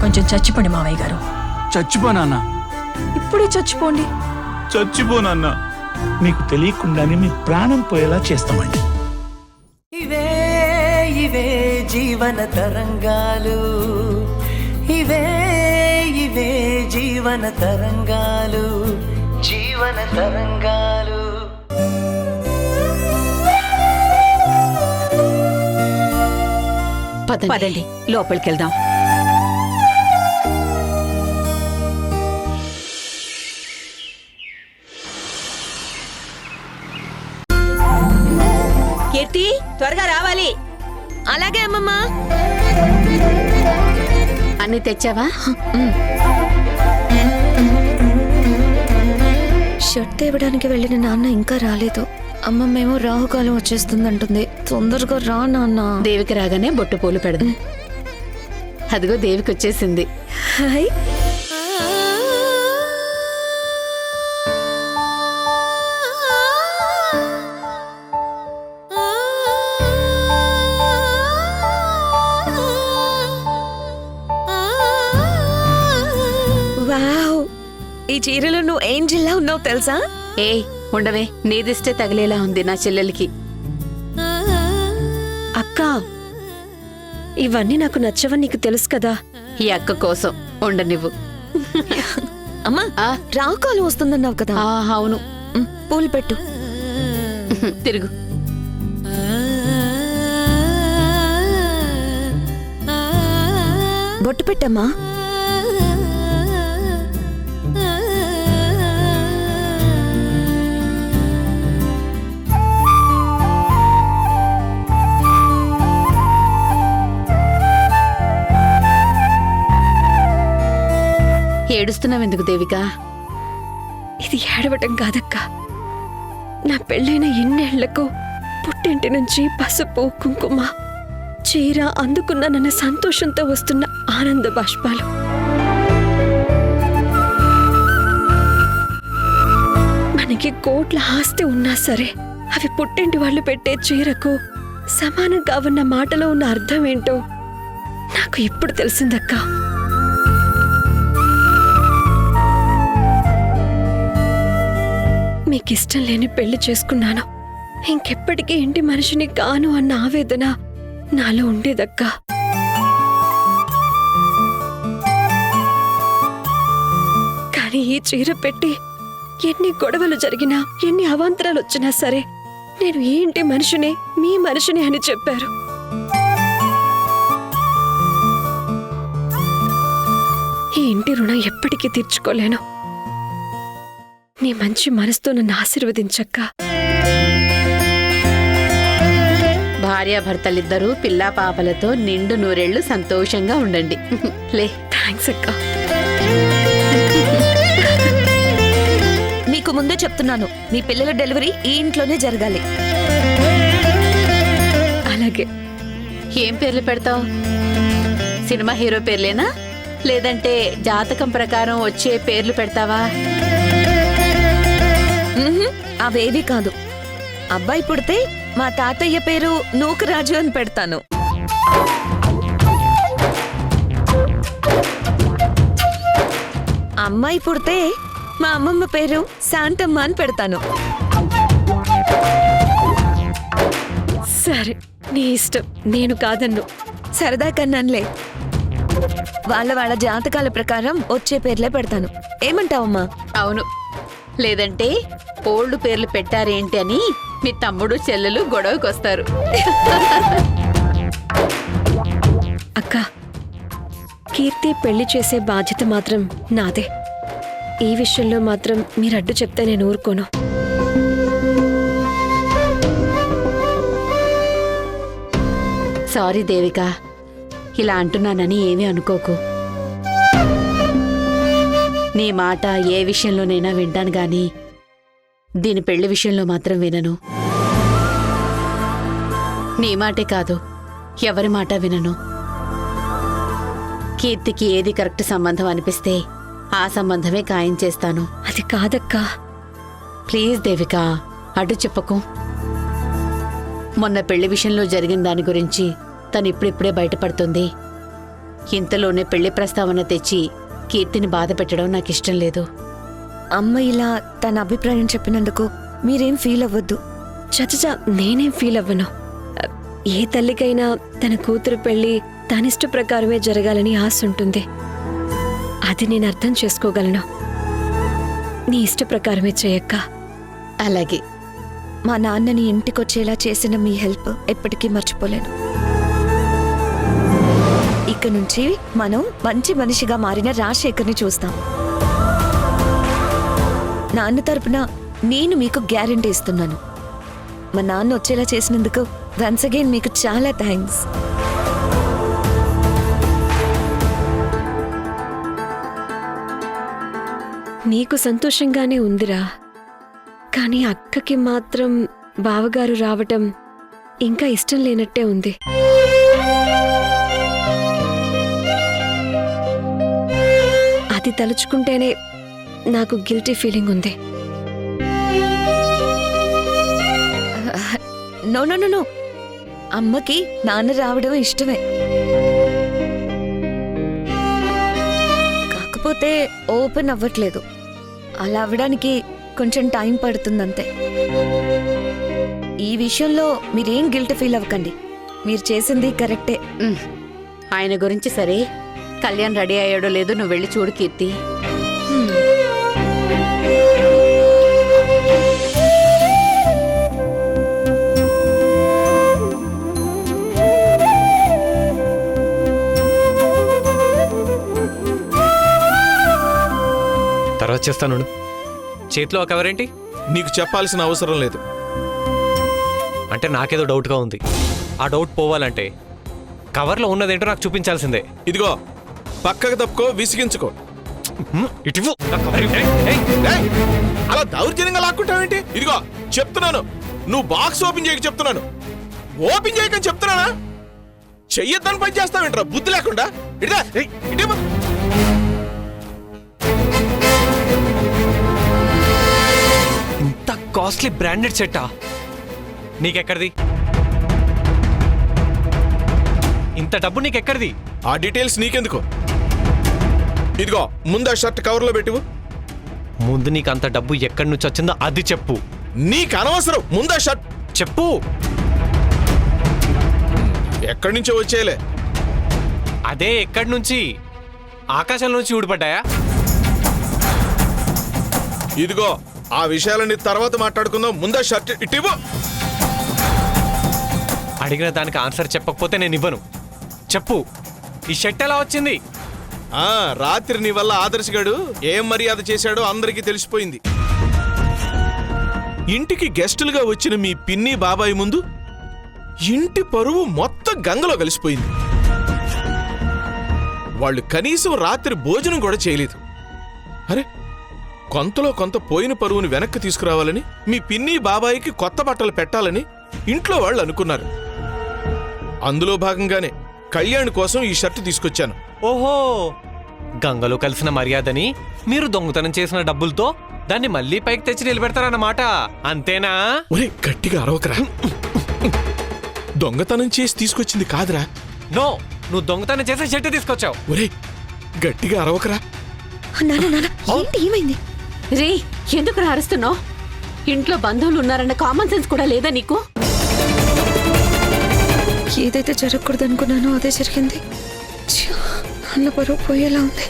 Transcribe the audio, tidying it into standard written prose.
కొంచెం చచ్చిపోండి మావయ్య గారు. చచ్చిపోనా? ఇప్పుడే చచ్చిపోండి. చచ్చిపోనన్నా. మీకు తెలియకుండానే మీ ప్రాణం పోయేలా చేస్తామండి. ఇవే ఇవే జీవన తరంగాలు, ఇవే ఇవే జీవన తరంగాలు, జీవన తరంగాలు. పదండి లోపలికి వెళ్దాం. కీర్తి త్వరగా రావాలి. అలాగే అమ్మమ్మా. అన్ని తెచ్చావా? షర్ట్ తేవడానికి వెళ్ళిన నాన్న ఇంకా రాలేదు. అమ్మమ్మేమో రాహుకాలం వచ్చేస్తుందంటుంది. తొందరగా రా నాన్న. దేవికి రాగానే బొట్టు పూలు పెడదాం. అదిగో దేవికి వచ్చేసింది. హాయ్. వావ్, ఈ చీరలో నువ్వు ఏంజిల్లా ఉన్నావు తెలుసా? ఏయ్ ఉండవే, నీదిష్టే తగిలేలా ఉంది నా చెల్లెలికి. అక్క, ఇవన్నీ నాకు నచ్చవని నీకు తెలుసు కదా. ఈ అక్క కోసం ఉండనివ్వు. అమ్మా, రావుకాలం వస్తుందన్నావు కదా. అవును. పూలు పెట్టు. తిరుగు. బొట్టు పెట్టమ్మా. ఏడుస్తున్నావు ఎందుకు దేవిక? ఇది ఏడవటం కాదక్క. నా పెళ్ళైన ఎన్నేళ్లకు పుట్టింటి నుంచి పసుపు కుంకుమ చీర అందుకున్నానన్న సంతోషంతో వస్తున్న ఆనంద బాష్పాలు. మనకి కోట్ల ఆస్తి ఉన్నా సరే అవి పుట్టింటి వాళ్ళు పెట్టే చీరకు సమానం కావన్న మాటలో ఉన్న అర్థం ఏంటో నాకు ఇప్పుడు తెలిసిందక్క. మీకిష్టం లేని పెళ్లి చేసుకున్నాను, ఇంకెప్పటికీ ఇంటి మనిషిని కాను అన్న ఆవేదన నాలో ఉండేదక్క. కానీ ఈ చీర పెట్టి ఎన్ని గొడవలు జరిగినా ఎన్ని అవాంతరాలు వచ్చినా సరే నేను ఈ ఇంటి మనిషిని, మీ మనిషిని అని చెప్పారు. ఈ ఇంటి రుణం ఎప్పటికీ తీర్చుకోలేను. నీ మంచి మనసుతో నన్ను ఆశీర్వదించక్క. భార్యాభర్తలిద్దరూ పిల్లా పాపలతో నిండు నూరేళ్లు సంతోషంగా ఉండండి. లే. థ్యాంక్స్ అక్క. మీకు ముందే చెప్తున్నాను, మీ పిల్లల డెలివరీ ఈ ఇంట్లోనే జరగాలి. అలాగే. ఏం పేర్లు పెడతావు? సినిమా హీరో పేర్లేనా, లేదంటే జాతకం ప్రకారం వచ్చే పేర్లు పెడతావా? అవేవి కాదు. అబ్బాయి పుడితే మా తాతయ్య పేరు నూకరాజు అని పెడతాను. అమ్మాయి పుడితే మా అమ్మమ్మ పేరు శాంతమ్మ అని పెడతాను. సరే, నీ ఇష్టం, నేను కాదన్ను. సరదా కన్నానులే. వాళ్ళ జాతకాల ప్రకారం వచ్చే పేర్లే పెడతాను. ఏమంటావమ్మా? అవును, లేదంటే ఓల్డ్ పేర్లు పెట్టారేంటి అని మీ తమ్ముడు చెల్లెలు గొడవకొస్తారు. అక్క, కీర్తి పెళ్లి చేసే బాధ్యత మాత్రం నాదే. ఈ విషయంలో మాత్రం మీరు అడ్డు చెప్తే నేను ఊరుకోను. సారీ దేవిక, ఇలా అంటున్నానని ఏమీ అనుకోకు. నీ మాట ఏ విషయంలోనైనా వింటాను గాని దీని పెళ్లి విషయంలో మాత్రం వినను. నీ మాటే కాదు, ఎవరి మాట వినను. కీర్తికి ఏది కరెక్ట్ సంబంధం అనిపిస్తే ఆ సంబంధమే ఖాయం చేస్తాను. అది కాదక్కా. ప్లీజ్ దేవిక, అడ్డు చెప్పకు. మొన్న పెళ్లి విషయంలో జరిగిన దాని గురించి తను ఇప్పుడిప్పుడే బయటపడుతుంది. ఇంతలోనే పెళ్లి ప్రస్తావన తెచ్చి కీర్తిని బాధ పెట్టడం నాకు ఇష్టం లేదు. అమ్మ ఇలా తన అభిప్రాయం చెప్పినందుకు మీరేం ఫీల్ అవ్వద్దు. చచ్చా నేనేం ఫీల్ అవ్వను. ఏ తల్లికైనా తన కూతురు పెళ్లి తనిష్ట ప్రకారమే జరగాలని ఆశ ఉంటుంది. అది నేను అర్థం చేసుకోగలను. నీ ఇష్ట ప్రకారమే చేయక్క. అలాగే. మా నాన్నని ఇంటికొచ్చేలా చేసిన మీ హెల్ప్ ఎప్పటికీ మర్చిపోలేను. ఇక నుంచి మనం మంచి మనిషిగా మారిన రాజశేఖర్ని చూస్తాం. నాన్న తరపున నేను మీకు గ్యారెంటీ ఇస్తున్నాను. మా నాన్న వచ్చేలా చేసినందుకు వన్స్ అగైన్ మీకు చాలా థ్యాంక్స్. నీకు సంతోషంగానే ఉందిరా, కానీ అక్కకి మాత్రం బావగారు రావటం ఇంకా ఇష్టం లేనట్టే ఉంది. అది తలుచుకుంటేనే నాకు గిల్టీ ఫీలింగ్ ఉంది. నో నో నో నో, అమ్మకి నాన్న రావడం ఇష్టమే. కాకపోతే ఓపెన్ అవ్వట్లేదు. అలా అవ్వడానికి కొంచెం టైం పడుతుందంతే. ఈ విషయంలో మీరేం గిల్ట్ ఫీల్ అవ్వకండి. మీరు చేసింది కరెక్టే. ఆయన గురించి సరే, కళ్యాణ్ రెడీ అయ్యాడో లేదో నువ్వు వెళ్ళి చూడు కీర్తి. తర్వాత చేస్తాను. చేతిలో కవర్ ఏంటి? నీకు చెప్పాల్సిన అవసరం లేదు. అంటే నాకేదో డౌట్గా ఉంది. ఆ డౌట్ పోవాలంటే కవర్లో ఉన్నదేంటో నాకు చూపించాల్సిందే. ఇదిగో పక్కకు తప్పుకో, విసిగించుకో. ఇటు ఏయ్, అలా దౌర్జన్యంగా లాక్కుంటావేంటి? ఇదిగో చెప్తున్నాను, నువ్వు బాక్స్ ఓపెన్ చేయక చెప్తున్నాను. ఓపెన్ చేయకని చెప్తున్నానా? చెయ్యొద్దని పని చేస్తావేంట్రా బుద్ధి లేకుండా? ఇదే ఇదే ఇంత కాస్ట్లీ బ్రాండెడ్ సెట్టా నీకెక్కడిది? ఇంత డబ్బు నీకెక్కడిది? ఆ డీటెయిల్స్ నీకెందుకు? ఇదిగో ముందు ఆ షర్ట్ కవర్లో పెట్టివు. ముందు నీకు అంత డబ్బు ఎక్కడి నుంచి వచ్చిందో అది చెప్పు. నీకు అనవసరం. ముందు ఆ షర్ట్ చెప్పు. ఎక్కడి నుంచో వచ్చేయలే. అదే ఎక్కడి నుంచి? ఆకాశం నుంచి ఊడిపడ్డాయా? ఇదిగో ఆ విషయాలన్నీ తర్వాత మాట్లాడుకుందాం. ముందా షర్ట్ ఇటివ్వు. అడిగిన దానికి ఆన్సర్ చెప్పకపోతే నేను ఇవ్వను. చెప్పు, ఈ షర్ట్ ఎలా వచ్చింది? రాత్రి నీ వల్ల ఆదర్శగాడు ఏం మర్యాద చేశాడో అందరికీ తెలిసిపోయింది. ఇంటికి గెస్టులుగా వచ్చిన మీ పిన్ని బాబాయ్ ముందు ఇంటి పరువు మొత్తం గంగలో కలిసిపోయింది. వాళ్ళు కనీసం రాత్రి భోజనం కూడా చేయలేదు. అరే, కొంతలో కొంత పోయిన పరువుని వెనక్కి తీసుకురావాలని మీ పిన్ని బాబాయికి కొత్త బట్టలు పెట్టాలని ఇంట్లో వాళ్ళు అనుకున్నారు. అందులో భాగంగానే కళ్యాణ్ కోసం ఈ షర్ట్ తీసుకొచ్చాను. ఓహో, గంగలో కలిసిన మర్యాదని మీరు దొంగతనం చేసిన డబ్బులతో దాన్ని మళ్ళీ పైకి తెచ్చి నిలబెడతారన్నమాట, అంతేనా? ఒరే గట్టిగా అరవకరా. దొంగతనం చేసి తీసుకొచ్చింది కాదురా. నో, నువ్వు దొంగతనం చేసే షర్ట్ తీసుకొచ్చావు. ఒరే గట్టిగా అరవకరా. ఏమైంది? రే, ఎందుకు అరుస్తున్నావు? ఇంట్లో బంధువులు ఉన్నారన్న కామన్ సెన్స్ కూడా లేదా నీకు? ఏదైతే జరగకూడదు అనుకున్నానో అదే జరిగింది. అన్న బరువు పోయేలా ఉంది.